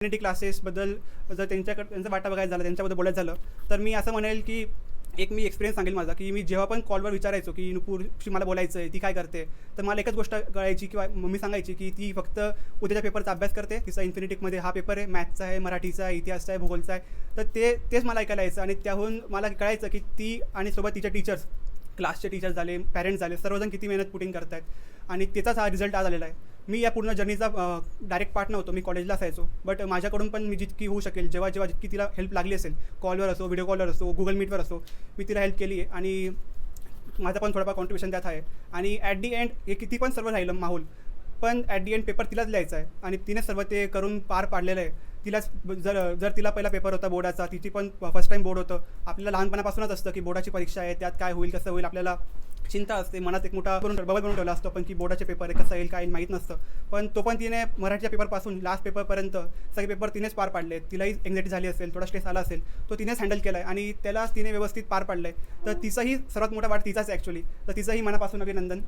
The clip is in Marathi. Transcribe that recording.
कम्युनिटी क्लासेसबद्दल जर त्यांचा वाटा बघायला झाला, त्यांच्याबद्दल बोलायचं झालं, तर मी असं म्हणेल की एक मी एक्सपिरियन्स सांगेल माझा, की मी जेव्हा पण कॉलवर विचारायचो की नुपूरशी मला बोलायचं आहे, ती काय करते, तर मला एकच गोष्ट कळायची किंवा मम्मी सांगायची की ती फक्त उद्याच्या पेपरचा अभ्यास करते, तिचा इन्फिनिटिकमध्ये हा पेपर आहे, मॅथ्सचा आहे, मराठीचा आहे, इतिहासचा आहे, भूगोलचा आहे. तर तेच मला ऐकायला यायचं आणि त्याहून मला कळायचं की ती आणि सोबत तिच्या टीचर्स, क्लासचे टीचर्स झाले, पॅरेंट्स झाले, सर्वजण किती मेहनत पुटिंग करत आहेत आणि त्याचाच हा रिझल्ट आज आलेला आहे. मी या पूर्ण जर्नीचा डायरेक्ट पार्ट नव्हतो, मी कॉलेजला असायचो, बट माझ्याकडून पण मी जितकी होऊ शकेल, जेव्हा जितकी तिला हेल्प लागली असेल, कॉलवर असो, व्हिडिओ कॉलवर असो, गुगल मीटवर असो, मी तिला हेल्प केली आहे आणि माझा पण थोडाफार कॉन्ट्रिब्युशन त्यात आहे. आणि ॲट दी एंड हे किती पण सर्व राहिलं माहोल, पण ॲट दी एंड पेपर तिलाच लिहायचा आहे आणि तिने सर्व ते करून पार पाडलेलं आहे. तिलाच जर तिला पहिला पेपर होता बोर्डाचा, तिची पण फर्स्ट टाईम बोर्ड होतं. आपल्याला लहानपणापासूनच असतं की बोर्डाची परीक्षा आहे, त्यात काय होईल, कसं होईल, आपल्याला चिंता असते, मनात एक मोठा बबल बनवून ठेवला असतो पण की बोर्डाचे पेपर आहे, कसं येईल काय येईल माहीत नसतं. पण तो पण तिने मराठीच्या पेपरपासून लास्ट पेपरपर्यंत सगळे पेपर तिनेच पार पाडले. तिलाही एन्झायटी झाली असेल, थोडा स्ट्रेस आला असेल, तो तिनेच हँडल केला आहे आणि त्याला तिने व्यवस्थित पार पाडलं आहे. तर तिचाही सर्वात मोठा वाट तिचाच आहे ॲक्च्युली. तर तिचंही मनापासून अभिनंदन.